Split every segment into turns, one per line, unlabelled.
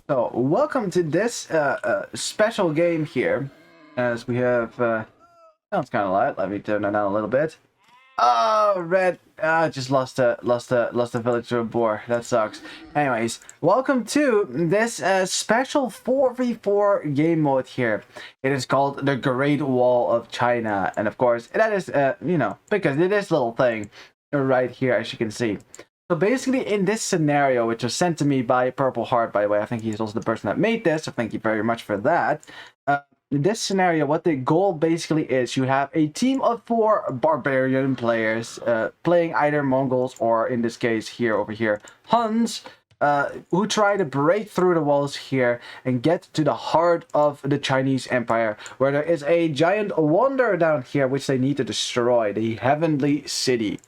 So, welcome to this special game here, as we have, sounds kind of light, let me turn it down a little bit. Oh, red, just lost a village to a boar, that sucks. Anyways, welcome to this special 4v4 game mode here. It is called the Great Wall of China, and of course, that is, because it is little thing right here, as you can see. So basically, in this scenario, which was sent to me by Purple Heart, by the way, I think he's also the person that made this, so thank you very much for that. In this scenario, what the goal basically is, you have a team of 4 barbarian players playing either Mongols or, in this case here, over here, Huns, who try to break through the walls here and get to the heart of the Chinese Empire, where there is a giant wonder down here which they need to destroy, the Heavenly City.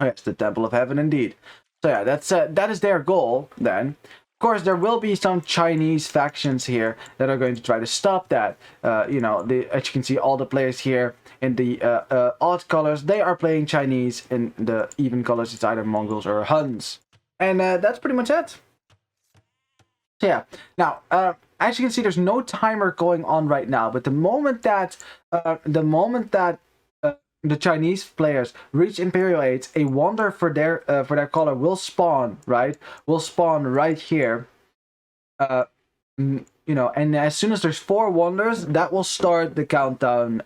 Yes, the Temple of Heaven, indeed. So yeah, that is their goal. Then, of course, there will be some Chinese factions here that are going to try to stop that. As you can see, all the players here in the odd colors, they are playing Chinese. In the even colors, it's either Mongols or Huns, and that's pretty much it. So yeah, now as you can see, there's no timer going on right now. But the moment that the Chinese players reach Imperial Age, a wonder for their color will spawn, right? Will spawn right here. And as soon as there's 4 wonders, that will start the countdown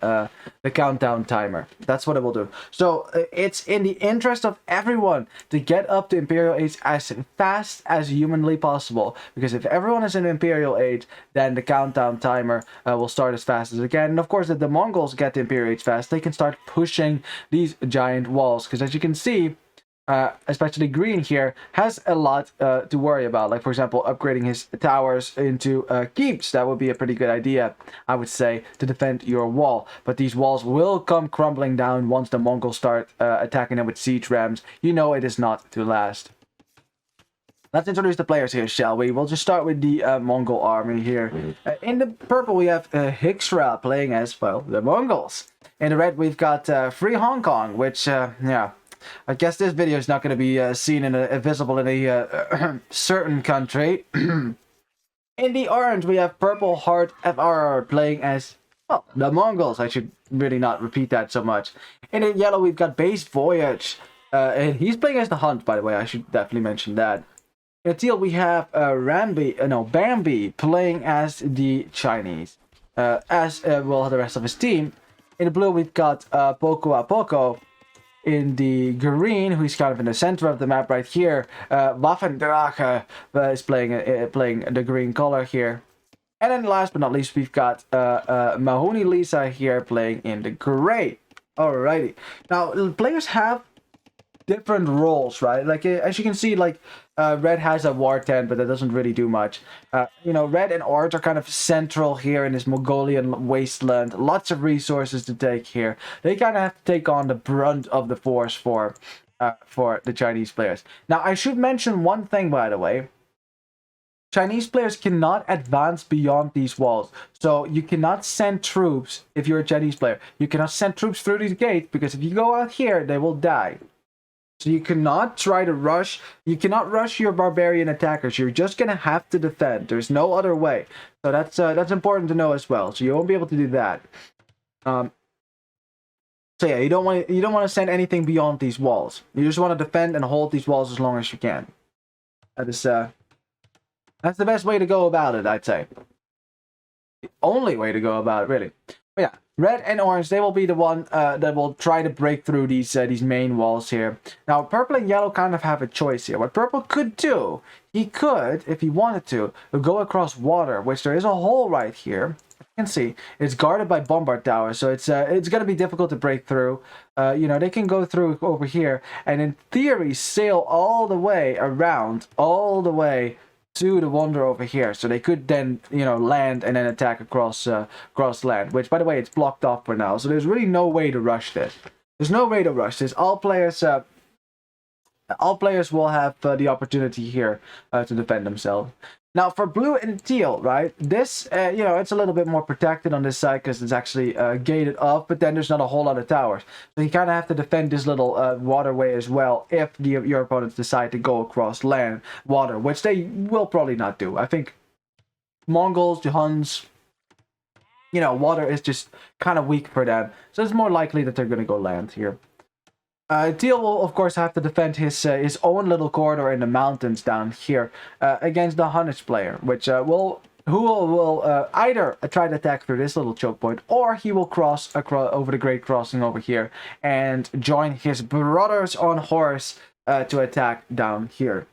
timer. That's what it will do. So it's in the interest of everyone to get up to Imperial Age as fast as humanly possible. Because if everyone is in Imperial Age, then the countdown timer will start as fast as it can. And of course, if the Mongols get to Imperial Age fast, they can start pushing these giant walls. Because as you can see, especially green here, has a lot to worry about. Like, for example, upgrading his towers into keeps. That would be a pretty good idea, I would say, to defend your wall. But these walls will come crumbling down once the Mongols start attacking them with siege rams. You know it is not to last. Let's introduce the players here, shall we? We'll just start with the Mongol army here. In the purple, we have Hixra playing as, well, the Mongols. In the red, we've got Free Hong Kong, which, yeah, I guess this video is not going to be seen in visible in a certain country. In the orange, we have Purple Heart FR playing as, well, the Mongols. I should really not repeat that so much. In the yellow, we've got Base Voyage. And he's playing as the Hunt, by the way. I should definitely mention that. In the teal, we have Bambi playing as the Chinese. As well, the rest of his team. In the blue, we've got Poco a Poco. In the green, who's kind of in the center of the map right here, Waffendrache is playing the green color here. And then last but not least, we've got Mahoney Lisa here playing in the gray. Alrighty. Now, players have different roles, right? Like, as you can see, like, red has a war tent, but that doesn't really do much. Red and orange are kind of central here in this Mongolian wasteland. Lots of resources to take here. They kind of have to take on the brunt of the force for the Chinese players. Now, I should mention one thing, by the way. Chinese players cannot advance beyond these walls. So you cannot send troops, if you're a Chinese player. You cannot send troops through these gates, because if you go out here, they will die. So you cannot try to rush. You cannot rush your barbarian attackers. You're just gonna have to defend. There's no other way. So that's important to know as well. So you won't be able to do that. So yeah, you don't want to send anything beyond these walls. You just want to defend and hold these walls as long as you can. That's the best way to go about it, I'd say. The only way to go about it, really. But yeah. Red and orange, they will be the one that will try to break through these main walls here. Now, purple and yellow kind of have a choice here. What purple could do, he could, if he wanted to, go across water, which there is a hole right here. You can see it's guarded by bombard towers, so it's going to be difficult to break through. They can go through over here and in theory sail all the way around, all the way to the wonder over here, so they could then land and then attack across land, which, by the way, it's blocked off for now, so there's really no way to rush this. All players All players will have the opportunity here to defend themselves. Now for blue and teal, right? This, you know, it's a little bit more protected on this side because it's actually gated up, but then there's not a whole lot of towers. So you kind of have to defend this little waterway as well if your opponents decide to go across land, water, which they will probably not do. I think Mongols, the Huns, you know, water is just kind of weak for them. So it's more likely that they're going to go land here. Teal will, of course, have to defend his own little corridor in the mountains down here against the Hunnish player, which will either try to attack through this little choke point, or he will cross over the Great Crossing over here and join his brothers on horse to attack down here.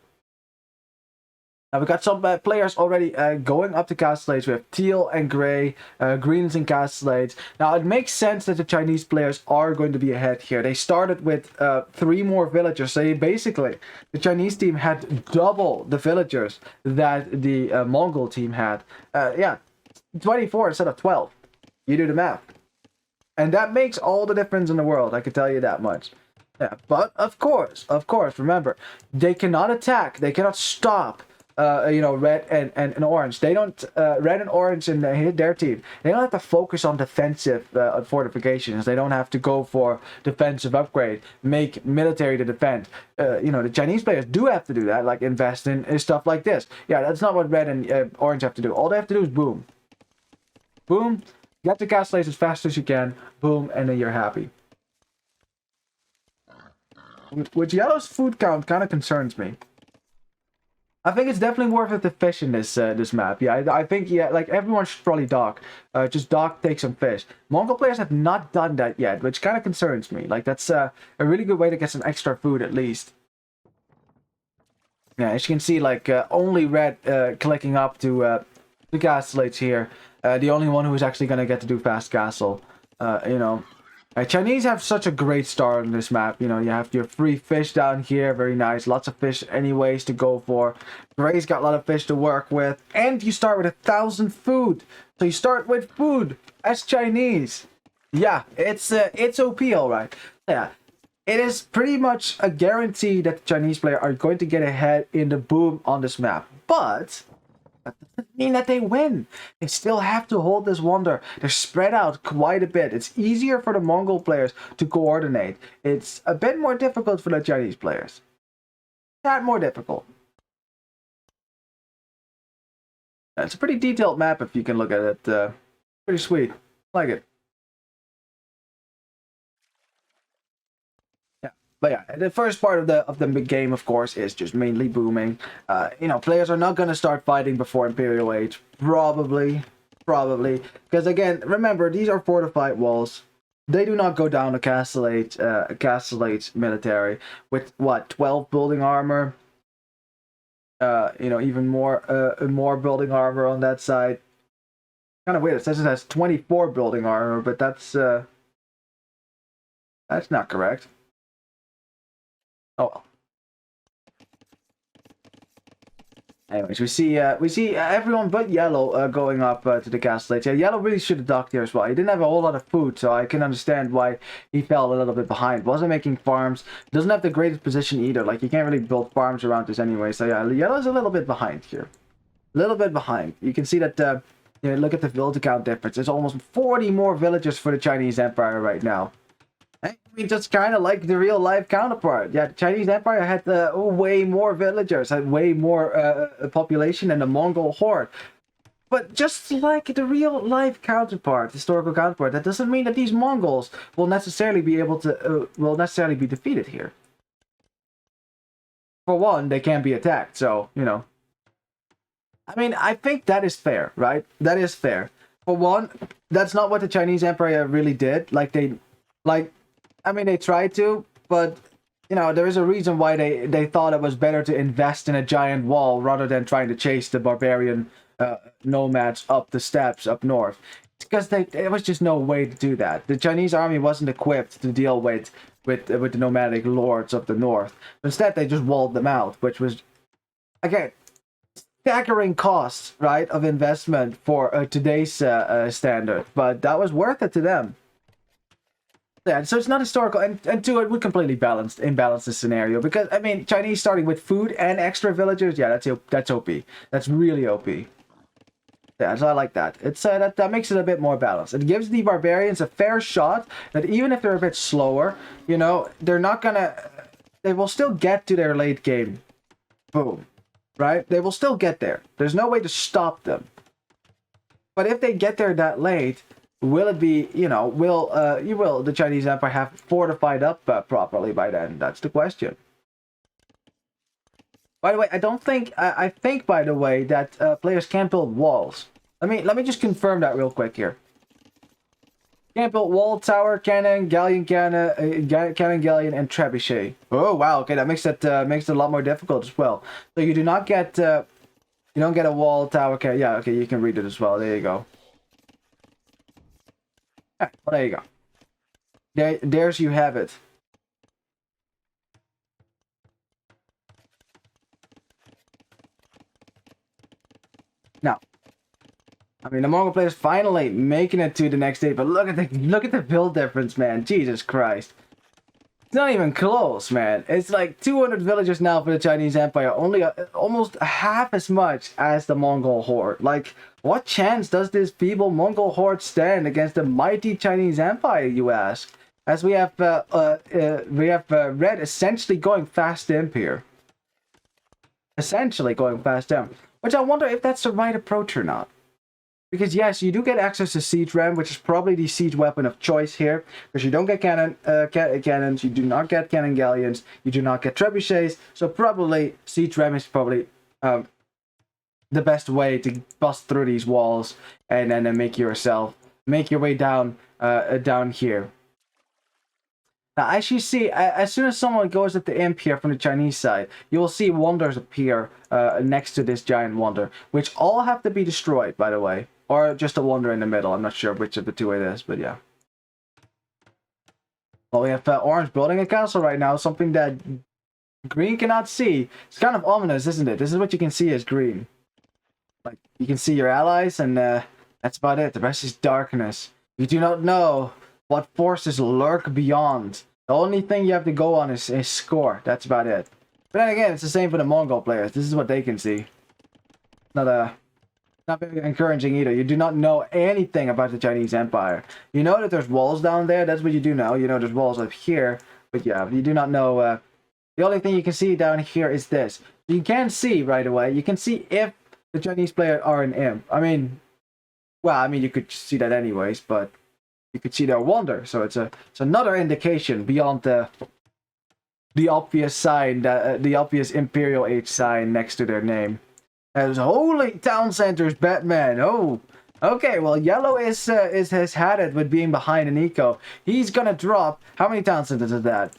Now we got some players already going up the castellates. We have teal and gray, greens and castellates. Now it makes sense that the Chinese players are going to be ahead here. They started with 3 more villagers. So basically, the Chinese team had double the villagers that the Mongol team had. Yeah, 24 instead of 12. You do the math. And that makes all the difference in the world, I can tell you that much. Yeah, but of course, remember, they cannot attack. They cannot stop. You know, red and orange. They don't, red and orange in their team, they don't have to focus on defensive fortifications. They don't have to go for defensive upgrade, make military to defend. You know, the Chinese players do have to do that, like invest in stuff like this. Yeah, that's not what red and orange have to do. All they have to do is boom. Boom, get the castellates as fast as you can, boom, and then you're happy. With yellow's food count kind of concerns me. I think it's definitely worth it to fish in this this map. Yeah, I think, yeah, like everyone should probably dock. Just dock, take some fish. Mongol players have not done that yet, which kind of concerns me. Like that's a really good way to get some extra food at least. Yeah, as you can see, like only red clicking up to the castellates here. The only one who is actually gonna get to do fast castle. You know. Chinese have such a great start on this map. You know, you have your free fish down here, very nice. Lots of fish anyways to go for. Gray's got a lot of fish to work with. And you start with 1,000 food. So you start with food as Chinese. Yeah, it's OP, alright. Yeah, it is pretty much a guarantee that the Chinese player are going to get ahead in the boom on this map. But that doesn't mean that they win. They still have to hold this wonder. They're spread out quite a bit. It's easier for the Mongol players to coordinate. It's a bit more difficult for the Chinese players. That more difficult. It's a pretty detailed map if you can look at it. Pretty sweet. Like it. But yeah, the first part of the game, of course, is just mainly booming. You know, players are not gonna start fighting before Imperial Age, probably, because again, remember, these are fortified walls. They do not go down a castellate military with what, 12 building armor. You know, even more building armor on that side. Kind of weird. It says it has 24 building armor, but that's not correct. Oh well. Anyways, we see everyone but yellow going up to the castellates. Yeah, yellow really should have docked here as well. He didn't have a whole lot of food, so I can understand why he fell a little bit behind. Wasn't making farms. Doesn't have the greatest position either. Like, you can't really build farms around this anyway. So yeah, yellow's a little bit behind here. A little bit behind. You can see that. You know, look at the village count difference. There's almost 40 more villagers for the Chinese Empire right now. I mean, just kind of like the real-life counterpart. Yeah, the Chinese Empire had way more villagers, had way more population than the Mongol horde. But just like the real-life counterpart, historical counterpart, that doesn't mean that these Mongols will necessarily be able to, will necessarily be defeated here. For one, they can't be attacked, so, you know. I mean, I think that is fair, right? That is fair. For one, that's not what the Chinese Empire really did. I mean, they tried to, but, you know, there is a reason why they thought it was better to invest in a giant wall rather than trying to chase the barbarian nomads up the steppes up north. It's because there was just no way to do that. The Chinese army wasn't equipped to deal with the nomadic lords of the north. Instead, they just walled them out, which was, again, staggering costs, right, of investment for today's standard. But that was worth it to them. Yeah, so it's not historical, and two, it would completely imbalance the scenario because I mean, Chinese starting with food and extra villagers, yeah, that's OP. That's really OP. Yeah, so I like that. It's that makes it a bit more balanced. It gives the barbarians a fair shot that even if they're a bit slower, you know, they're not gonna. They will still get to their late game. Boom, right? They will still get there. There's no way to stop them. But if they get there that late, will it be, you know, will the Chinese Empire have fortified up properly by then? That's the question. By the way, I don't think I think by the way that players can't build walls. Let me just confirm that real quick here. Can't build wall, tower, cannon, galleon, cannon, galleon, and trebuchet. Oh wow, okay, that makes it a lot more difficult as well. So you do not get you don't get a wall, tower, cannon. Yeah, okay, you can read it as well. There you go. Yeah, well, there you go. There's you have it. Now, I mean, the Mongol players finally making it to the next day, but look at the build difference, man. Jesus Christ. It's not even close, man. It's like 200 villagers now for the Chinese Empire, only almost half as much as the Mongol horde. Like, what chance does this feeble Mongol horde stand against the mighty Chinese Empire, you ask? As we have Red essentially going fast imp here. Essentially going fast imp. Which I wonder if that's the right approach or not. Because yes, you do get access to siege ram, which is probably the siege weapon of choice here. Because you don't get cannons, you do not get cannon galleons, you do not get trebuchets. So probably siege ram is probably the best way to bust through these walls and then make your way down down here. Now, as you see, as soon as someone goes at the imp here from the Chinese side, you will see wonders appear next to this giant wonder, which all have to be destroyed, by the way. Or just a wonder in the middle. I'm not sure which of the two it is, but yeah. Well, we have Orange building a castle right now, something that Green cannot see. It's kind of ominous, isn't it? This is what you can see as Green. Like, you can see your allies, and that's about it. The rest is darkness. You do not know what forces lurk beyond. The only thing you have to go on is score. That's about it. But then again, it's the same for the Mongol players. This is what they can see. Not very encouraging either. You do not know anything about the Chinese Empire. You know that there's walls down there. That's what you do know. You know there's walls up here. But yeah, you do not know. The only thing you can see down here is this. You can see right away. You can see if the Chinese players are an imp. I mean, well, I mean, you could see that anyways, but you could see their wonder. So it's another indication beyond the obvious sign, the obvious Imperial Age sign next to their name. As holy town centers, Batman. Oh, okay. Well, yellow has had it with being behind an eco. He's gonna drop. How many town centers is that?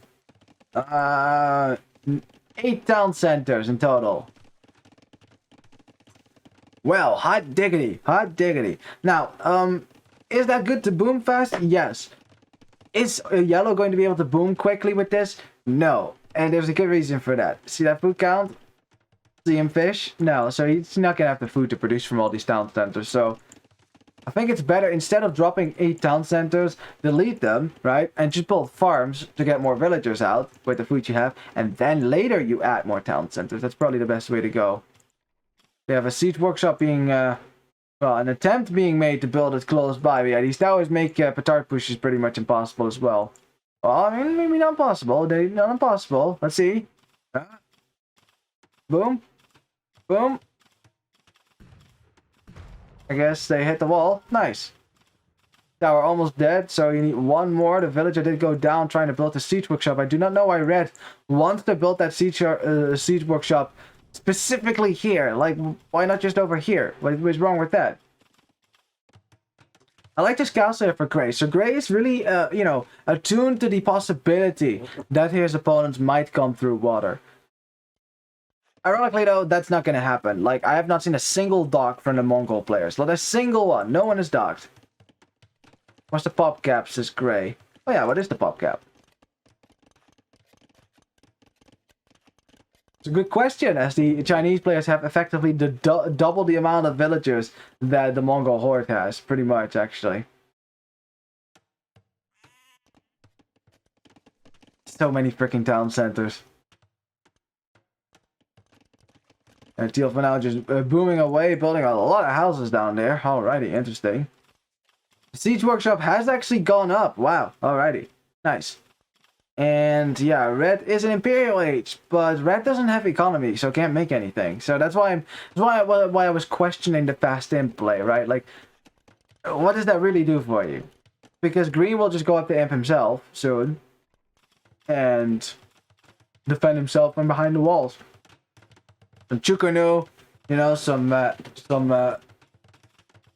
8 town centers in total. Well, hot diggity, hot diggity. Now, is that good to boom fast? Yes. Is yellow going to be able to boom quickly with this? No. And there's a good reason for that. See that food count? See him fish? No, so he's not gonna have the food to produce from all these town centers. So I think it's better, instead of dropping 8 town centers, delete them, right? And just build farms to get more villagers out with the food you have. And then later you add more town centers. That's probably the best way to go. We have a siege workshop being, well, an attempt being made to build it close by. But yeah, these towers make petard pushes pretty much impossible as well. Well, I mean, maybe not impossible. Not impossible. Let's see. Boom. Boom. I guess they hit the wall. Nice. Tower almost dead, so you need one more. The villager did go down trying to build the siege workshop. I do not know why Red wants to build that siege workshop specifically here. Like, why not just over here? What's wrong with that? I like this calculator for Gray. So Gray is really, you know, attuned to the possibility that his opponents might come through water. Ironically, though, that's not going to happen. Like, I have not seen a single dock from the Mongol players. Not a single one. No one is docked. What's the pop cap, says Gray? Oh yeah, what is the pop cap? It's a good question, as the Chinese players have effectively double the amount of villagers that the Mongol horde has. Pretty much, actually. So many freaking town centers. And Teal for now just booming away, building a lot of houses down there. Alrighty, interesting. The siege workshop has actually gone up. Wow, alrighty. Nice. And yeah, red is an Imperial Age, but red doesn't have economy, so can't make anything. So that's why I was questioning the fast imp play, right? Like, what does that really do for you? Because green will just go up to imp himself soon and defend himself from behind the walls. Some Chukunu, you know, some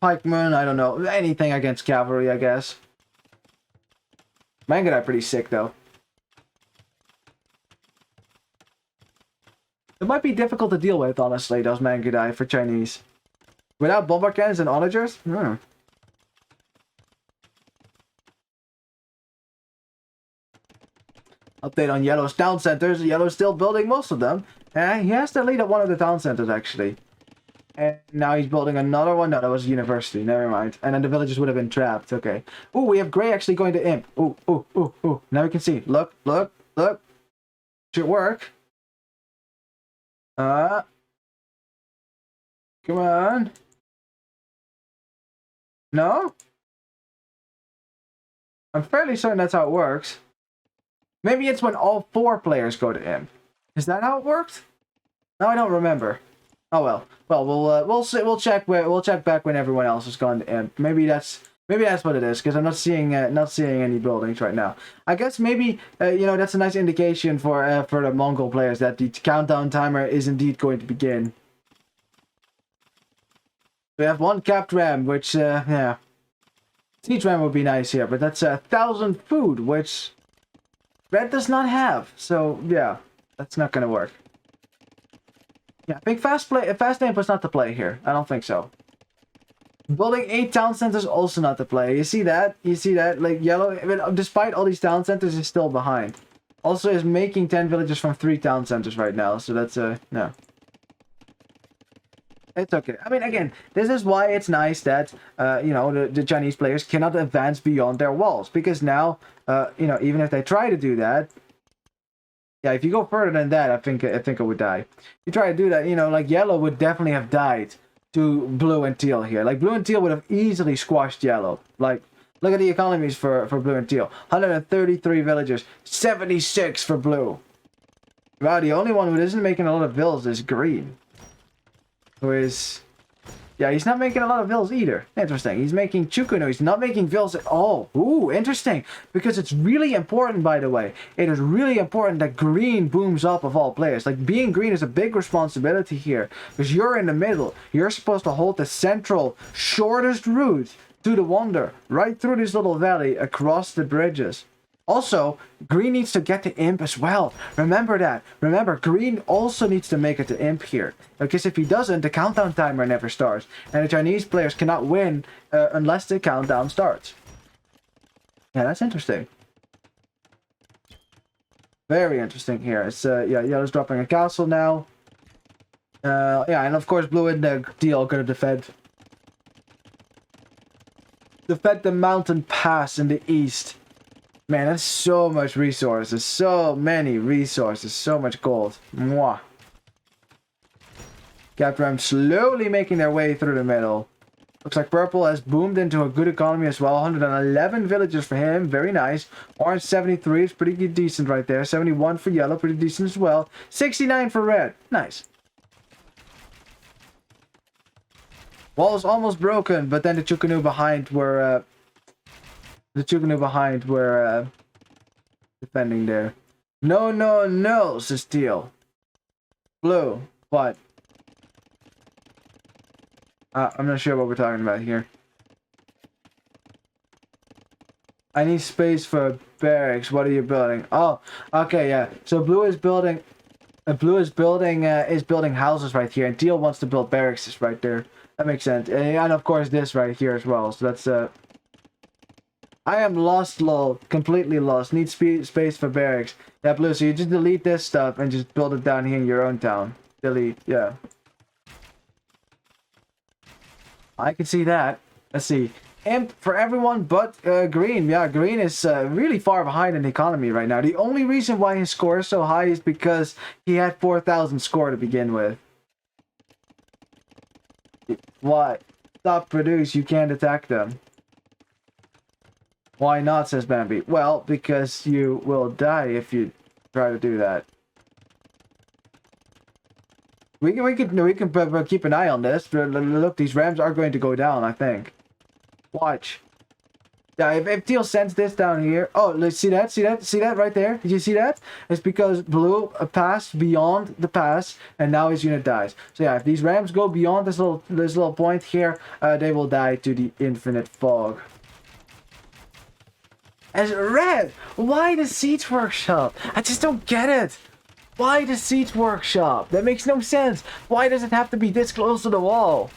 pikemen, I don't know, anything against cavalry, I guess. Mangudai pretty sick though. It might be difficult to deal with, honestly, those Mangudai for Chinese. Without bombard cannons and onagers? Update on Yellow's town centers. Yellow's still building most of them. He has to lead at one of the town centers, actually. And now he's building another one. No, that was university. Never mind. And then the villagers would have been trapped. Okay. Ooh, we have Grey actually going to Imp. Ooh, ooh, ooh, ooh. Now we can see. Look, look, look. Should work. Come on. No? I'm fairly certain that's how it works. Maybe it's when all 4 players go to Imp. Is that how it worked? No, I don't remember. Oh well. Well, we'll check back when everyone else has gone to Imp. Maybe that's what it is, because I'm not seeing any buildings right now. I guess maybe you know, that's a nice indication for the Mongol players that the countdown timer is indeed going to begin. We have 1 capped ram, which yeah, siege ram would be nice here, but that's 1,000 food, which red does not have. So yeah, that's not gonna work. Yeah, I think fast imp was not the play here. I don't think so. Building 8 town centers also not the play. You see that? You see that? Like Yellow, I mean, despite all these town centers, is still behind. Also is making 10 villages from 3 town centers right now. So that's no. It's okay. I mean, again, this is why it's nice that you know, the Chinese players cannot advance beyond their walls, because now you know, even if they try to do that, yeah, if you go further than that, I think it would die. You try to do that, you know, like Yellow would definitely have died to Blue and Teal here. Like Blue and Teal would have easily squashed Yellow. Like, look at the economies for Blue and Teal. 133 villagers, 76 for Blue. Wow, the only one who isn't making a lot of vills is Green. Who is... yeah, he's not making a lot of vills either. Interesting. He's making Chukunu. He's not making vills at all. Ooh, interesting. Because it's really important, by the way. It is really important that green booms up of all players. Like, being green is a big responsibility here. Because you're in the middle. You're supposed to hold the central, shortest route to the Wonder. Right through this little valley, across the bridges. Also, green needs to get to Imp as well. Remember that. Remember, green also needs to make it to Imp here. Because if he doesn't, the countdown timer never starts. And the Chinese players cannot win unless the countdown starts. Yeah, that's interesting. Very interesting here. It's, yeah, Yellow's dropping a castle now. Yeah, and of course, Blue and Teal are going to defend the mountain pass in the east. Man, that's so much resources. So many resources. So much gold. Mwah. Capram slowly making their way through the middle. Looks like purple has boomed into a good economy as well. 111 villages for him. Very nice. Orange 73 is pretty decent right there. 71 for yellow. Pretty decent as well. 69 for red. Nice. Wall is almost broken, but then the Chukunu behind were... defending there. No, no, no, says Teal. Blue, what? I'm not sure what we're talking about here. I need space for barracks. What are you building? Oh, okay, yeah. So Blue is building houses right here, and Teal wants to build barracks right there. That makes sense. And of course this right here as well. So that's I am lost, lol. Completely lost. Need space for barracks. Yeah, Blue, so you just delete this stuff and just build it down here in your own town. Delete, yeah. I can see that. Let's see. imp for everyone but green. Yeah, green is really far behind in the economy right now. The only reason why his score is so high is because he had 4,000 score to begin with. What? Stop produce, you can't attack them. Why not, says Bambi. Well, because you will die if you try to do that. We can keep an eye on this. Look, these rams are going to go down, I think. Watch. Yeah, if Teal sends this down here... Oh, let's see that? See that right there? Did you see that? It's because blue passed beyond the pass, and now his unit dies. So yeah, if these rams go beyond this little point here, they will die to the infinite fog. As red! Why the Siege Workshop? I just don't get it! Why the Siege Workshop? That makes no sense! Why does it have to be this close to the wall?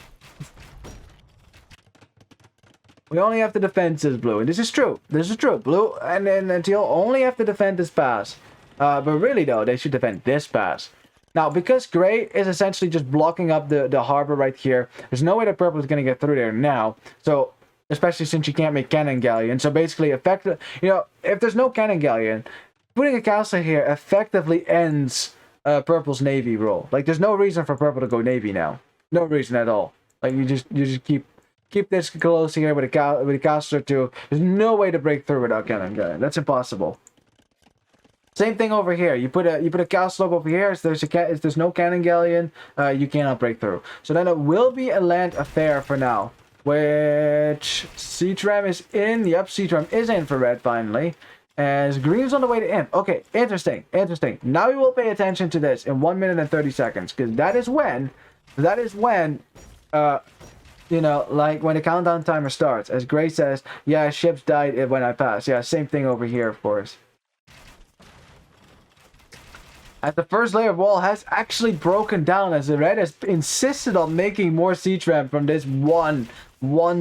We only have to defend this blue, and this is true. This is true. Blue and Teal only have to defend this pass. But really though, they should defend this pass. Now, because gray is essentially just blocking up the harbor right here, there's no way that purple is going to get through there now. So, especially since you can't make cannon galleon. So basically, if there's no cannon galleon, putting a castle here effectively ends purple's navy role. Like, there's no reason for purple to go navy now. No reason at all. Like, you just keep this close here with a castle or two. There's no way to break through without cannon galleon. That's impossible. Same thing over here. You put a castle up over here. If there's no cannon galleon, you cannot break through. So then it will be a land affair for now. Which Siege Ram is in. Yep, Siege Ram is in for red finally. As green's on the way to imp. Okay, interesting. Now we will pay attention to this in 1 minute and 30 seconds. Because that is when, like when the countdown timer starts. As Gray says, yeah, ships died when I passed. Yeah, same thing over here, of course. As the first layer of wall has actually broken down, as the red has insisted on making more siege ram from this one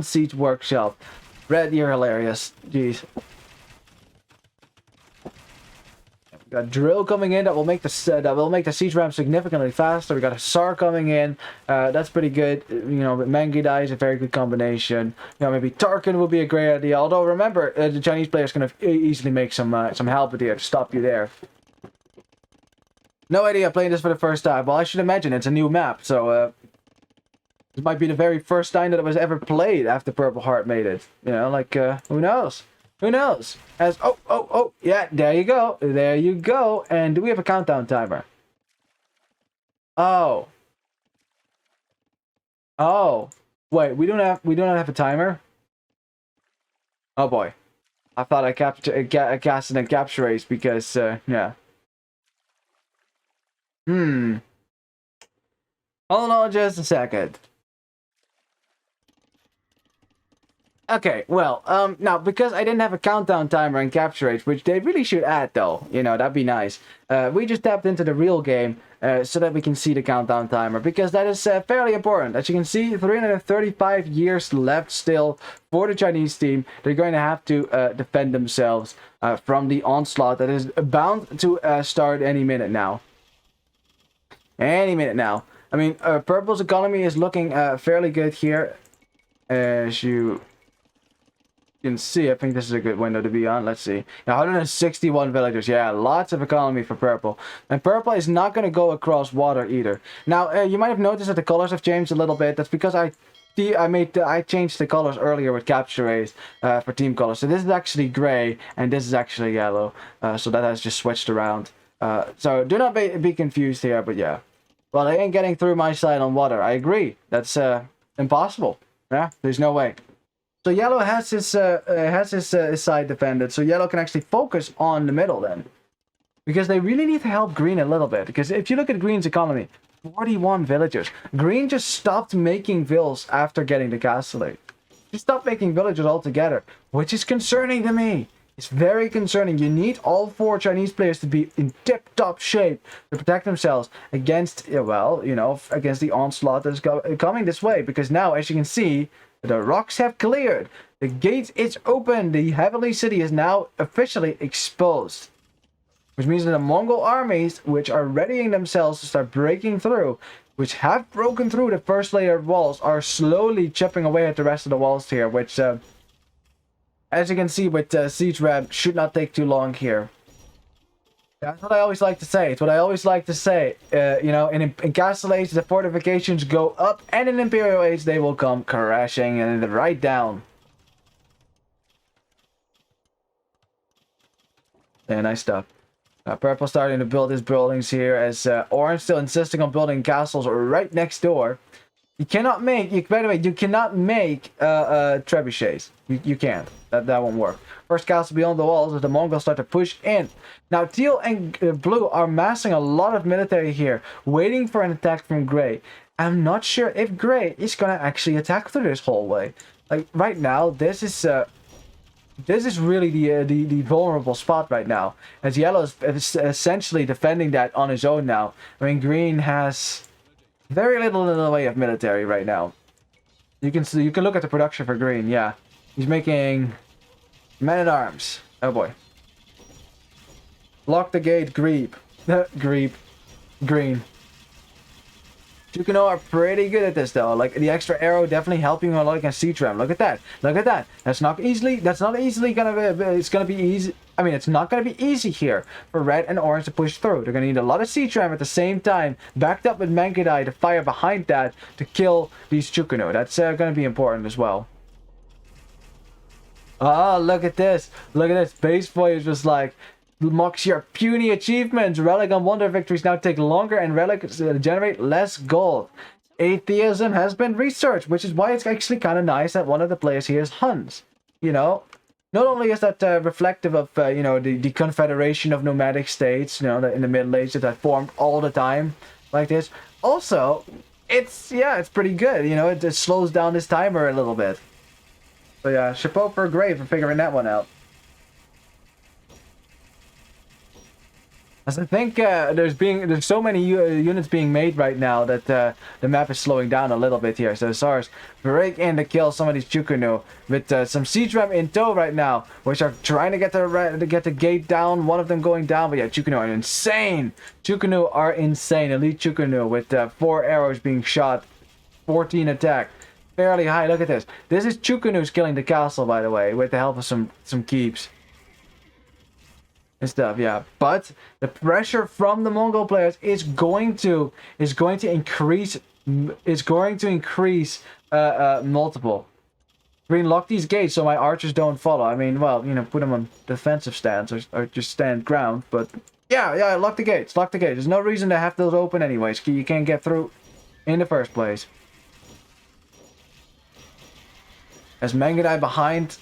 siege workshop. Red, you're hilarious. Jeez. We got drill coming in that will make the siege ram significantly faster. We got a SAR coming in. That's pretty good. Mangudai is a very good combination. Maybe Tarkin would be a great idea. Although remember, the Chinese players can easily make some help with you to stop you there. No idea playing this for the first time. Well, I should imagine it's a new map, so this might be the very first time that it was ever played after Purple Heart made it. Who knows? Who knows? Yeah, there you go. And do we have a countdown timer? Oh, wait, we don't have a timer. Oh boy, I thought I cast a capture race because yeah. Hold on just a second. Okay, well, now, because I didn't have a countdown timer and capture rate, which they really should add, though, that'd be nice. We just tapped into the real game so that we can see the countdown timer, because that is fairly important. As you can see, 335 years left still for the Chinese team. They're going to have to defend themselves from the onslaught that is bound to start any minute now. Any minute now. I mean, Purple's economy is looking fairly good here. As you can see, I think this is a good window to be on. Let's see. 161 villagers. Yeah, lots of economy for Purple. And Purple is not going to go across water either. Now, you might have noticed that the colors have changed a little bit. That's because I changed the colors earlier with capture rays for team colors. So this is actually gray, and this is actually yellow. So that has just switched around. So do not be confused here, but yeah. Well, they ain't getting through my side on water. I agree. That's impossible. Yeah, there's no way. So yellow has his side defended. So yellow can actually focus on the middle then, because they really need to help green a little bit. Because if you look at green's economy, 41 villagers. Green just stopped making vills after getting the castle. He stopped making villagers altogether, which is concerning to me. It's very concerning. You need all 4 Chinese players to be in tip-top shape to protect themselves against, against the onslaught that's coming this way. Because now, as you can see, the rocks have cleared. The gate is open. The Heavenly City is now officially exposed. Which means that the Mongol armies, which are readying themselves to start breaking through, which have broken through the first layer of walls, are slowly chipping away at the rest of the walls here, which As you can see with siege ramp, should not take too long here. That's what I always like to say. It's what I always like to say. You know, in Castle Age, the fortifications go up, and in Imperial Age, they will come crashing and right down. Yeah, nice stuff. Purple starting to build his buildings here, as Orange still insisting on building castles right next door. You cannot make, by the way, you cannot make trebuchets. You can't. That won't work. First castle beyond the walls as the Mongols start to push in. Now, Teal and Blue are massing a lot of military here, waiting for an attack from Grey. I'm not sure if Grey is going to actually attack through this hallway. Like, right now, this is really the vulnerable spot right now, as Yellow is essentially defending that on his own now. I mean, Green has very little in the way of military right now. You can look at the production for Green. Yeah, he's making men-at-arms. Oh boy. Lock the gate, Greep. Greep. Green. Tucano are pretty good at this though. Like, the extra arrow definitely helping a lot against siege ram. Look at that. Look at that. That's not easily gonna be, it's gonna be easy. I mean, it's not gonna be easy here for red and orange to push through. They're gonna need a lot of siege ram at the same time, backed up with Mangudai to fire behind that to kill these Tucano. That's gonna be important as well. Oh, look at this. Look at this. Base boy is just like, mocks your puny achievements. Relic on Wonder victories now take longer and relics generate less gold. Atheism has been researched, which is why it's actually kind of nice that one of the players here is Huns. You know, not only is that reflective of, you know, the confederation of nomadic states, you know, in the Middle Ages that formed all the time like this. Also, it's pretty good. You know, it just slows down this timer a little bit. So yeah, chapeau for Grey for figuring that one out. As I think there's so many units being made right now that the map is slowing down a little bit here. So SARS break in to kill some of these Tucano with some siege ram in tow right now, which are trying to get the gate down. One of them going down, but yeah, Tucano are insane. Tucano are insane. Elite Tucano with 4 arrows being shot, 14 attack, fairly high. Look at this. This is Tucano's killing the castle, by the way, with the help of some keeps and stuff, yeah. But the pressure from the Mongol players is going to increase multiple. Green, lock these gates so my archers don't follow. I mean, well, you know, put them on defensive stance or just stand ground. But yeah, lock the gates. Lock the gates. There's no reason to have those open anyways. You can't get through in the first place. As Mangudai behind.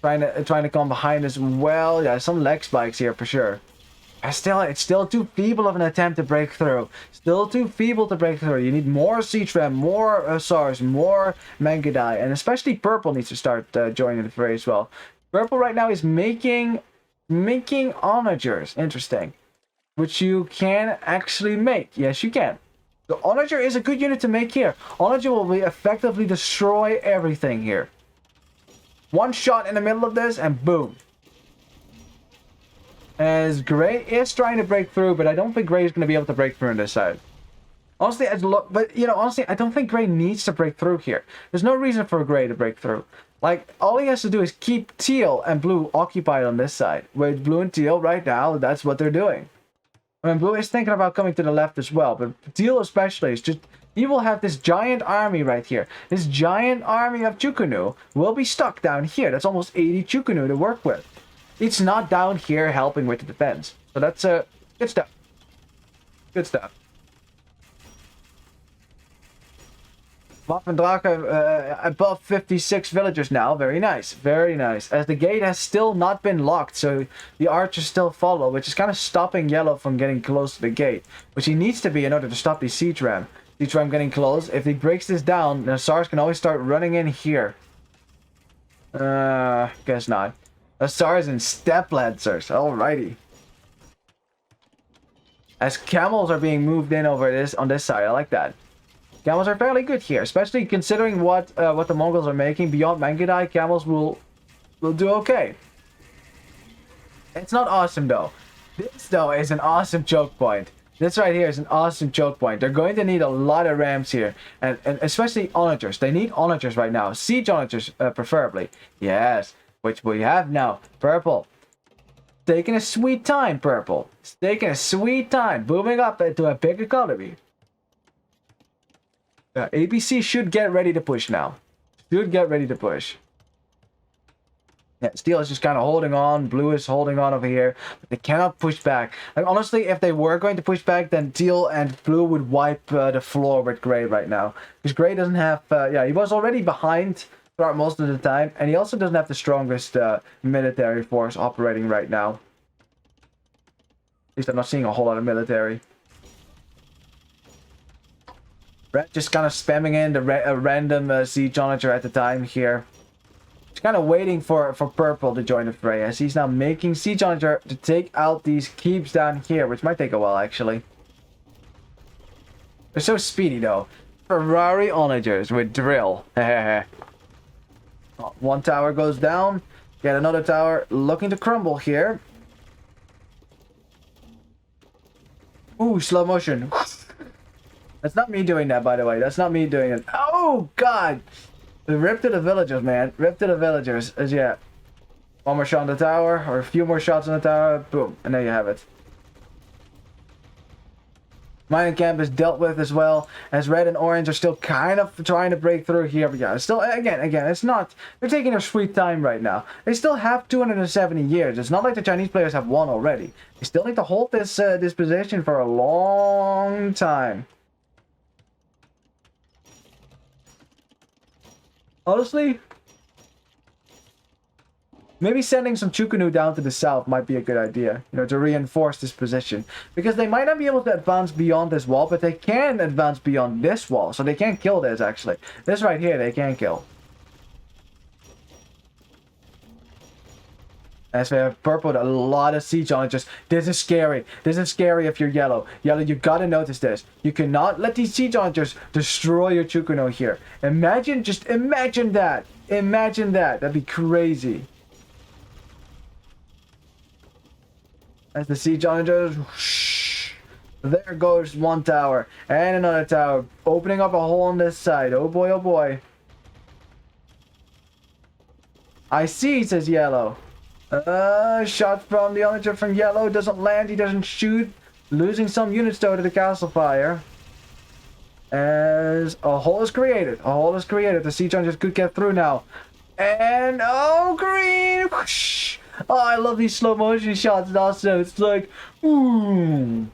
Trying to come behind as well. Yeah, some leg spikes here for sure. It's still too feeble of an attempt to break through. Still too feeble to break through. You need more siege ram, more SARS, more Mangudai, and especially Purple needs to start joining the fray as well. Purple right now is making onagers. Interesting, which you can actually make. Yes, you can. The onager is a good unit to make here. Onager will effectively destroy everything here. One shot in the middle of this, and boom. As Grey is trying to break through, but I don't think Grey is going to be able to break through on this side. Honestly, honestly, I don't think Grey needs to break through here. There's no reason for Grey to break through. Like, all he has to do is keep Teal and Blue occupied on this side. With Blue and Teal right now, that's what they're doing. I mean, Blue is thinking about coming to the left as well, but Teal especially is just... He will have this giant army right here. This giant army of Tucano will be stuck down here. That's almost 80 Tucano to work with. It's not down here helping with the defense. So that's good stuff. Good stuff. Waffendrache above 56 villagers now. Very nice. Very nice. As the gate has still not been locked, so the archers still follow, which is kind of stopping Yellow from getting close to the gate, which he needs to be in order to stop these siege ram. Siege ram getting close. If he breaks this down, the SARS can always start running in here. Guess not. The SARS and step lancers. Alrighty. As camels are being moved in over on this side. I like that. Camels are fairly good here, especially considering what the Mongols are making. Beyond Mangudai, camels will do okay. It's not awesome though. This though is an awesome choke point. This right here is an awesome choke point. They're going to need a lot of rams here, and especially onagers. They need onagers right now. Siege onagers, preferably. Yes. which we have now. Purple. Taking a sweet time, Purple. It's taking a sweet time. Booming up into a big economy. ABC should get ready to push now. Should get ready to push. Yeah, Steel is just kind of holding on. Blue is holding on over here. But they cannot push back. Like, honestly, if they were going to push back, then Teal and Blue would wipe the floor with Gray right now. Because Gray doesn't have... yeah, he was already behind throughout most of the time. And he also doesn't have the strongest military force operating right now. At least I'm not seeing a whole lot of military. Red just kind of spamming in a random siege onager at the time here. Just kind of waiting for Purple to join the fray, as he's now making siege onager to take out these keeps down here, which might take a while actually. They're so speedy though. Ferrari onagers with drill. One tower goes down. Get another tower looking to crumble here. Ooh, slow motion. That's not me doing that, by the way. That's not me doing it. Oh, God. Rip to the villagers, man. Rip to the villagers. As yeah. One more shot on the tower, or a few more shots on the tower. Boom. And there you have it. Mining camp is dealt with as well, as red and orange are still kind of trying to break through here. But yeah, still, again, it's not... They're taking their sweet time right now. They still have 270 years. It's not like the Chinese players have won already. They still need to hold this position for a long time. Honestly, maybe sending some Chukunu down to the south might be a good idea, you know, to reinforce this position. Because they might not be able to advance beyond this wall, but they can advance beyond this wall. So they can't kill this, actually. This right here, they can kill. As we have purple, a lot of siege on it. Just, this is scary. This is scary if you're yellow. Yellow, you gotta notice this. You cannot let these siege on just destroy your Chukuno here. Imagine, just imagine that. Imagine that. That'd be crazy. As the siege on just, there goes one tower and another tower, opening up a hole on this side. Oh boy, oh boy. I see, says yellow. Shot from the onager from yellow, doesn't land, he doesn't shoot, losing some units though to the castle fire. As a hole is created, the siege onagers could get through now. And, oh, green! Whoosh. Oh, I love these slow motion shots also, it's like, ooh.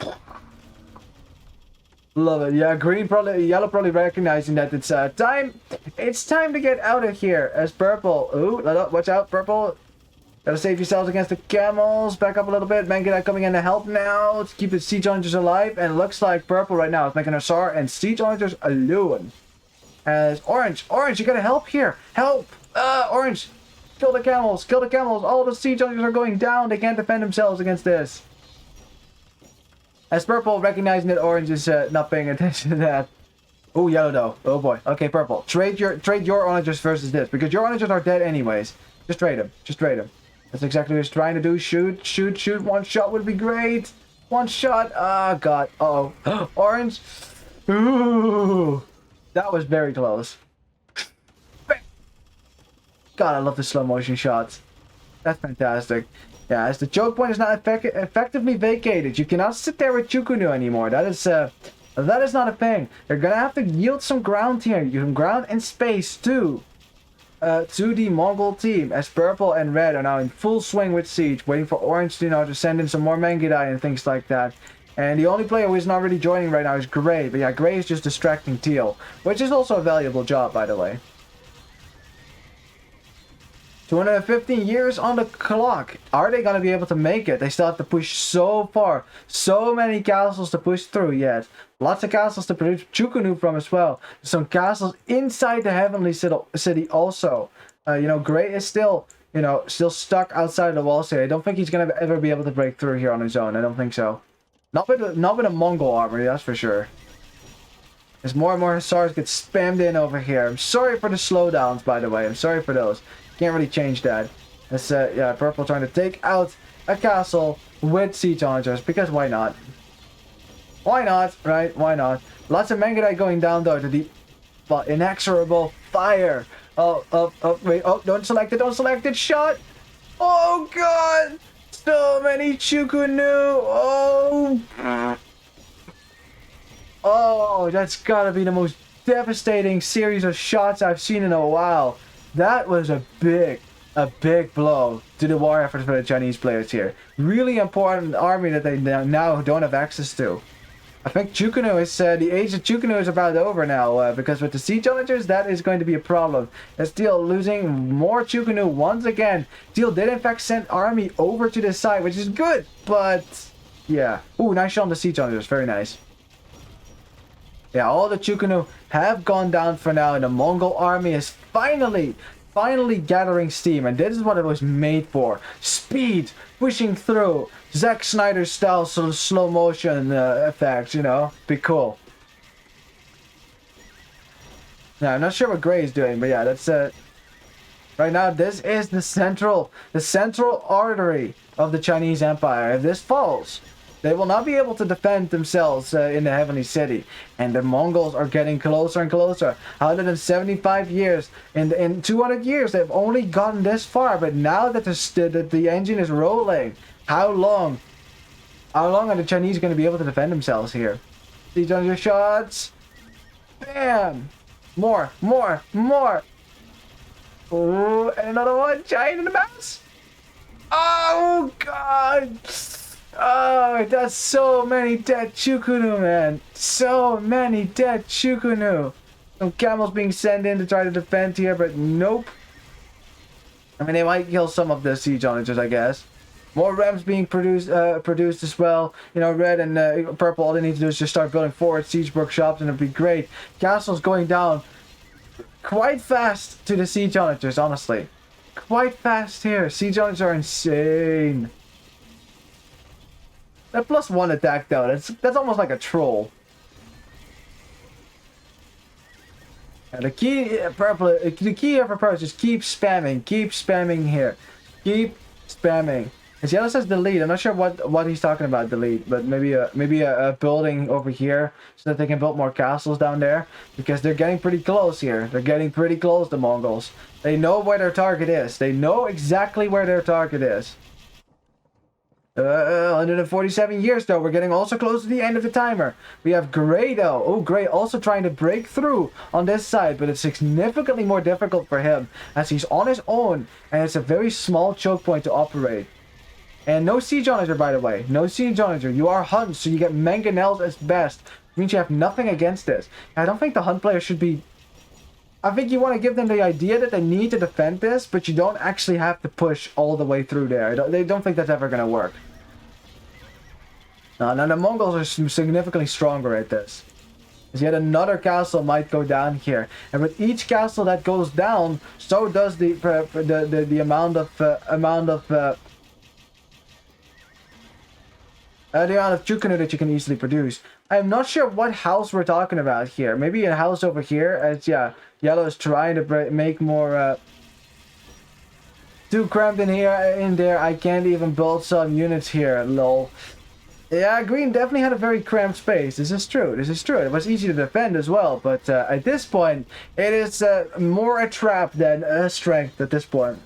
Love it. Yeah, yellow probably recognizing that it's time to get out of here. As purple, ooh, watch out, purple. Gotta save yourselves against the camels. Back up a little bit. Mangudai coming in to help now to keep the siege onagers alive. And it looks like purple right now is making a SAR and siege onagers alone. As orange, you gotta help here. Help! Orange, kill the camels, kill the camels. All the siege onagers are going down. They can't defend themselves against this. As purple recognizing that orange is not paying attention to that. Oh, yellow though. Oh boy. Okay, purple. Trade your onagers versus this, because your onagers are dead anyways. Just trade them. Just trade them. That's exactly what he's trying to do. Shoot, shoot, shoot. One shot would be great. One shot. Ah, God. Uh-oh. Orange. Ooh. That was very close. God, I love the slow motion shots. That's fantastic. Yeah, as the choke point is not effectively vacated, you cannot sit there with Chukunu anymore. That is not a thing. They're gonna have to yield some ground here. You can ground and space too. To the Mongol team, as purple and red are now in full swing with siege, waiting for orange to, you know, to send in some more Mangudai and things like that. And the only player who is not really joining right now is Gray, but yeah, Gray is just distracting Teal, which is also a valuable job, by the way. 215 years on the clock. Are they gonna be able to make it? They still have to push so far. So many castles to push through yet. Lots of castles to produce Chukunu from as well. Some castles inside the Heavenly City also. You know, Gray is still, you know, still stuck outside the walls here. I don't think he's gonna ever be able to break through here on his own. I don't think so. Not with a Mongol army, that's for sure. As more and more Hussars get spammed in over here. I'm sorry for the slowdowns, by the way. I'm sorry for those. Can't really change that. It's yeah, purple trying to take out a castle with siege onagers, because why not? Why not, right? Why not? Lots of Mangudai going down though to the inexorable fire Wait, oh, don't select it, shot! Oh god! So many Chukunu! Oh! Oh, that's gotta be the most devastating series of shots I've seen in a while. That was a big blow to the war effort for the Chinese players here. Really important army that they now don't have access to. I think Chukunu is, the age of Chukunu is about over now, because with the siege challengers, that is going to be a problem. They're still losing more Chukunu once again. Steel did in fact send army over to this side, which is good, but yeah. Ooh, nice shot on the siege challengers, very nice. Yeah, all the Chukunu have gone down for now, and the Mongol army is finally gathering steam, and this is what it was made for. Speed, pushing through, Zack Snyder style sort of slow motion effects, you know, be cool. Now, I'm not sure what Gray is doing, but yeah, that's right now this is the central artery of the Chinese Empire. If this falls, they will not be able to defend themselves in the Heavenly City. And the Mongols are getting closer and closer. 175 years. In 200 years, they've only gotten this far. But now that the engine is rolling, how long are the Chinese going to be able to defend themselves here? These are your shots. Bam! More. Oh, and another one. Giant in the mouse. Oh, God. Oh, that's so many dead Chukunu, man. So many dead Chukunu. Some camels being sent in to try to defend here, but nope. I mean, they might kill some of the siege onagers, I guess. More Rams being produced as well. You know, red and purple, all they need to do is just start building forward siege workshops, and it'll be great. Castles going down quite fast to the siege onagers, honestly. Quite fast here. Siege onagers are insane. That +1 attack though, that's almost like a troll. And the key here for purple is just keep spamming here. Keep spamming. As yellow says delete, I'm not sure what he's talking about delete, but maybe a building over here so that they can build more castles down there, because they're getting pretty close here. They're getting pretty close, the Mongols. They know where their target is. They know exactly where their target is. 147 years though. We're getting also close to the end of the timer. We have Gray though. Oh, Gray also trying to break through on this side, but it's significantly more difficult for him as he's on his own, and it's a very small choke point to operate. And no siege onager, by the way. No siege onager. You are Hunt, so you get mangonels as best. It means you have nothing against this. I don't think the Hunt player should be... I think you want to give them the idea that they need to defend this, but you don't actually have to push all the way through there. They don't think that's ever going to work. Now the Mongols are significantly stronger at this. As yet another castle might go down here, and with each castle that goes down, so does the amount of Chukunu that you can easily produce. I'm not sure what house we're talking about here. Maybe a house over here, as yeah, yellow is trying to make more too cramped in there. I can't even build some units here, lol. Yeah, green definitely had a very cramped space. This is true. It was easy to defend as well, but at this point, it is more a trap than a strength at this point.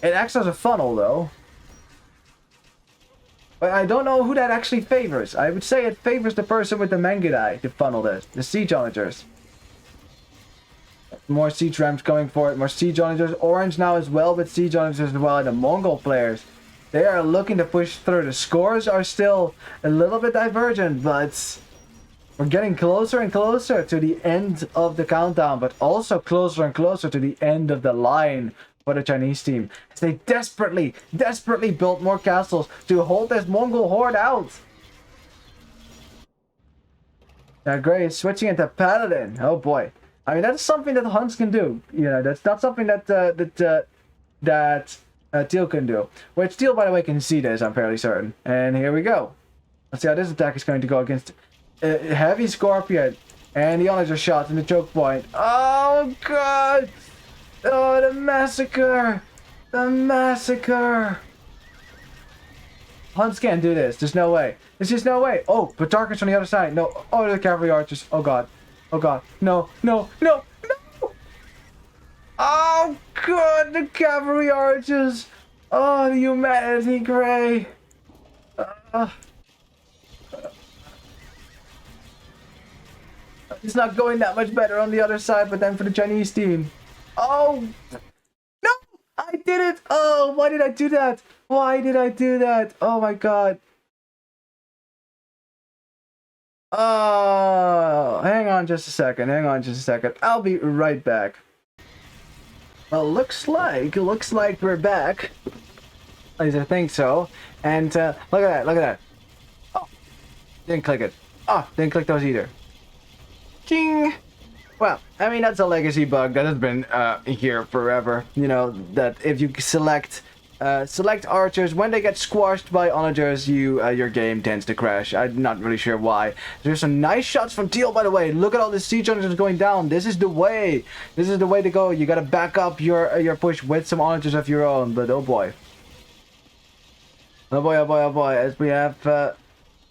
It acts as a funnel, though. But I don't know who that actually favors. I would say it favors the person with the Mangudai to funnel this, the siege onagers. More siege rams going for it, more siege onagers. Orange now as well, but siege onagers as well, and the Mongol players. They are looking to push through. The scores are still a little bit divergent, but we're getting closer and closer to the end of the countdown, but also closer and closer to the end of the line for the Chinese team, as they desperately built more castles to hold this Mongol horde out. Now Gray is switching into Paladin. Oh boy. I mean, that's something that the Huns can do. You know, that's not something that Teal can do. Which Teal, by the way, can see this, I'm fairly certain. And here we go. Let's see how this attack is going to go against Heavy Scorpion. And the onager shot in the choke point. Oh, God! Oh, the massacre! The massacre! Huns can't do this. There's no way. There's just no way. Oh, but Darkness on the other side. No. Oh, the cavalry archers. Oh, God. Oh god. No, no, no, no! Oh god, the cavalry archers! Oh, the humanity, Gray! Uh, it's not going that much better on the other side, but then for the Chinese team. Oh! No! I did it! Oh, why did I do that? Why did I do that? Oh my god. Oh, hang on just a second. Hang on just a second. I'll be right back. Well, looks like we're back. At least I think so. And look at that, look at that. Oh, didn't click it. Oh, didn't click those either. Ching! Well, I mean, that's a legacy bug that has been here forever. You know, that if you select archers, when they get squashed by onagers, your game tends to crash. I'm not really sure why. There's some nice shots from Teal, by the way. Look at all the siege onagers going down. This is the way. This is the way to go. You gotta back up your push with some onagers of your own. But oh boy. Oh boy, oh boy, oh boy. As we have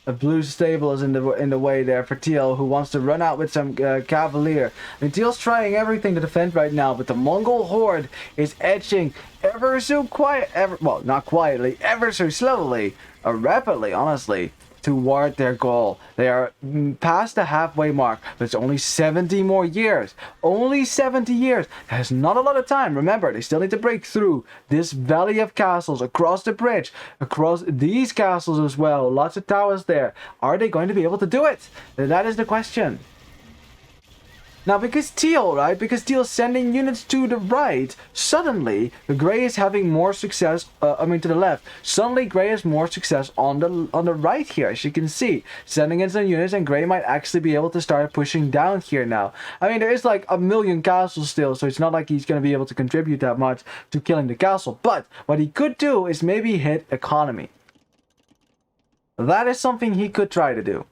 a blue stable is in the way there for Teal, who wants to run out with some cavalier. I mean, Teal's trying everything to defend right now, but the Mongol horde is edging ever so not quietly, ever so slowly, or rapidly, honestly, toward their goal. They are past the halfway mark, but it's only 70 more years. Only 70 years. That's not a lot of time. Remember, they still need to break through this valley of castles, across the bridge, across these castles as well. Lots of towers there. Are they going to be able to do it? That is the question. Now, because Teal, right? Because Teal's sending units to the right, suddenly the Grey is having more success. To the left. Suddenly, Grey has more success on the right here, as you can see, sending in some units, and Grey might actually be able to start pushing down here now. I mean, there is like a million castles still, so it's not like he's going to be able to contribute that much to killing the castle. But what he could do is maybe hit economy. That is something he could try to do.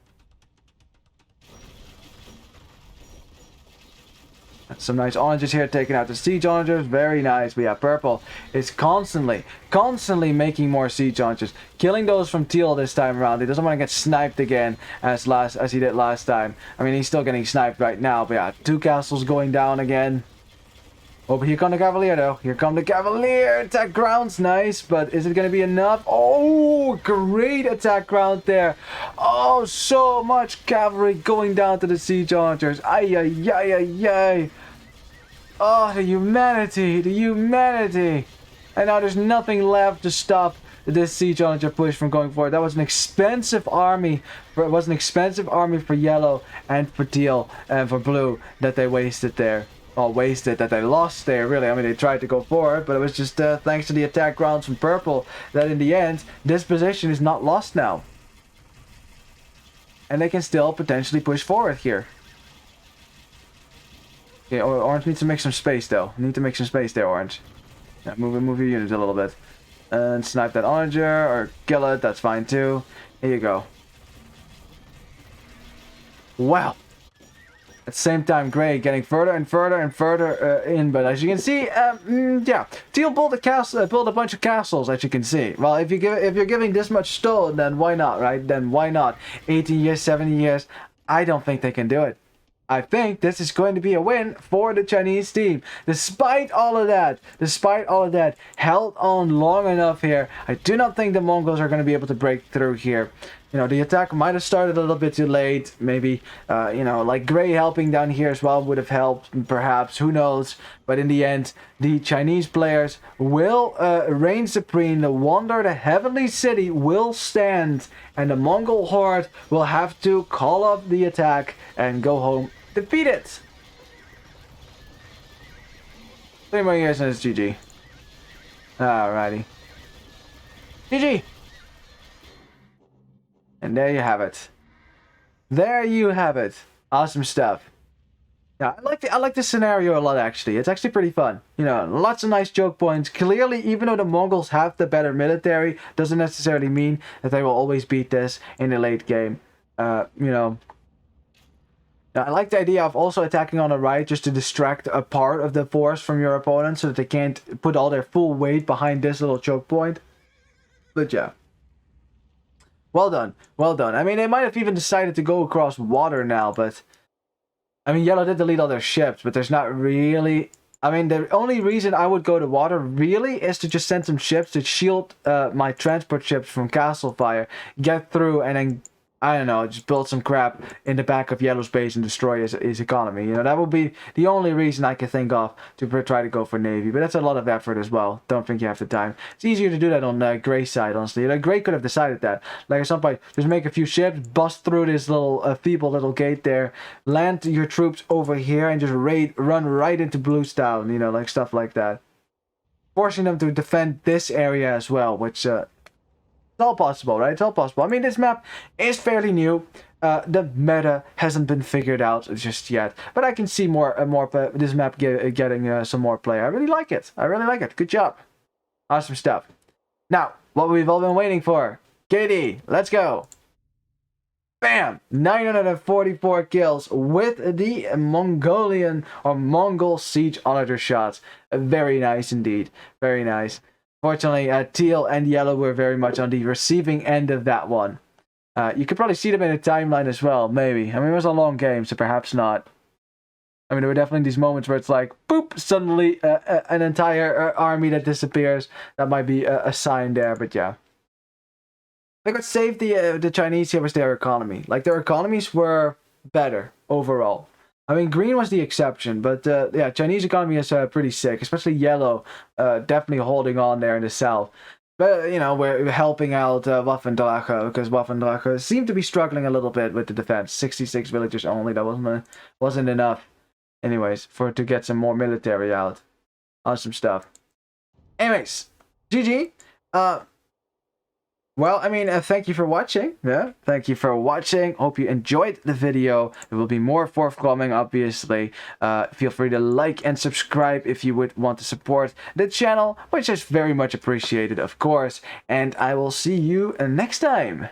Some nice oranges here, taking out the siege onagers. Very nice. We have purple. It's constantly making more siege onagers, killing those from Teal this time around. He doesn't want to get sniped again as he did last time. I mean, he's still getting sniped right now, but yeah, 2 castles going down again. Oh, but here come the Cavalier, though. Here come the Cavalier. Attack ground's nice, but is it going to be enough? Oh, great attack ground there. Oh, so much cavalry going down to the siege onagers. Ay, ay, ay, ay, ay. Oh, the humanity. The humanity. And now there's nothing left to stop this siege onager push from going forward. That was an expensive army. It was an expensive army for yellow and for teal and for blue that they wasted there. That they lost there, really. I mean, they tried to go forward, but it was just thanks to the attack grounds from purple that in the end, this position is not lost now. And they can still potentially push forward here. Okay, Orange needs to make some space, though. Need to make some space there, Orange. Yeah, move your units a little bit. And snipe that onager, or kill it, that's fine too. Here you go. Wow. At the same time, Grey getting further and further and further in, but as you can see, yeah, Teal built a bunch of castles, as you can see. Well, if you're giving this much stone, then why not, right? Then why not? 18 years, 70 years. I don't think they can do it. I think this is going to be a win for the Chinese team. Despite all of that, held on long enough here. I do not think the Mongols are going to be able to break through here. You know, the attack might have started a little bit too late. Maybe, you know, like Grey helping down here as well would have helped, perhaps. Who knows? But in the end, the Chinese players will reign supreme. The wonder, the heavenly city will stand. And the Mongol horde will have to call up the attack and go home defeated. 3 more years and it's GG. Alrighty. GG! And there you have it. There you have it. Awesome stuff. Yeah, I like this scenario a lot, actually. It's actually pretty fun. You know, lots of nice joke points. Clearly, even though the Mongols have the better military, doesn't necessarily mean that they will always beat this in the late game. You know, I like the idea of also attacking on the right just to distract a part of the force from your opponent so that they can't put all their full weight behind this little choke point. But yeah. Well done. Well done. I mean, they might have even decided to go across water now, but I mean, yellow did delete all their ships, but there's not really... I mean, the only reason I would go to water, really, is to just send some ships to shield my transport ships from castle fire, get through, and then, I don't know, just build some crap in the back of Yellow's base and destroy his economy. You know, that would be the only reason I could think of to try to go for Navy. But that's a lot of effort as well. Don't think you have the time. It's easier to do that on Grey's side, honestly. Like, Grey could have decided that. Like, at some point, just make a few ships, bust through this little feeble little gate there, land your troops over here, and just run right into Bluestown. You know, like stuff like that. Forcing them to defend this area as well, which... it's all possible, right? It's all possible. I mean, this map is fairly new. The meta hasn't been figured out just yet, but I can see this map getting some more play. I really like it. I really like it. Good job. Awesome stuff. Now, what we've all been waiting for. KD, let's go. Bam! 944 kills with the Mongolian or Mongol siege auditor shots. Very nice indeed. Very nice. Fortunately, teal and yellow were very much on the receiving end of that one. You could probably see them in the timeline as well, maybe. I mean, it was a long game, so perhaps not. I mean, there were definitely these moments where it's like, boop, suddenly an entire army that disappears. That might be a sign there, but yeah. Like, what saved the Chinese here was their economy. Like, their economies were better overall. I mean, green was the exception, but yeah, Chinese economy is pretty sick, especially yellow, definitely holding on there in the south. But, you know, we're helping out Waffendrache, because Waffendrache seemed to be struggling a little bit with the defense. 66 villagers only, that wasn't enough, anyways, to get some more military out. Awesome stuff. Anyways, GG. Well, I mean, thank you for watching. Yeah, thank you for watching. Hope you enjoyed the video. There will be more forthcoming, obviously. Feel free to like and subscribe if you would want to support the channel, which is very much appreciated, of course. And I will see you next time.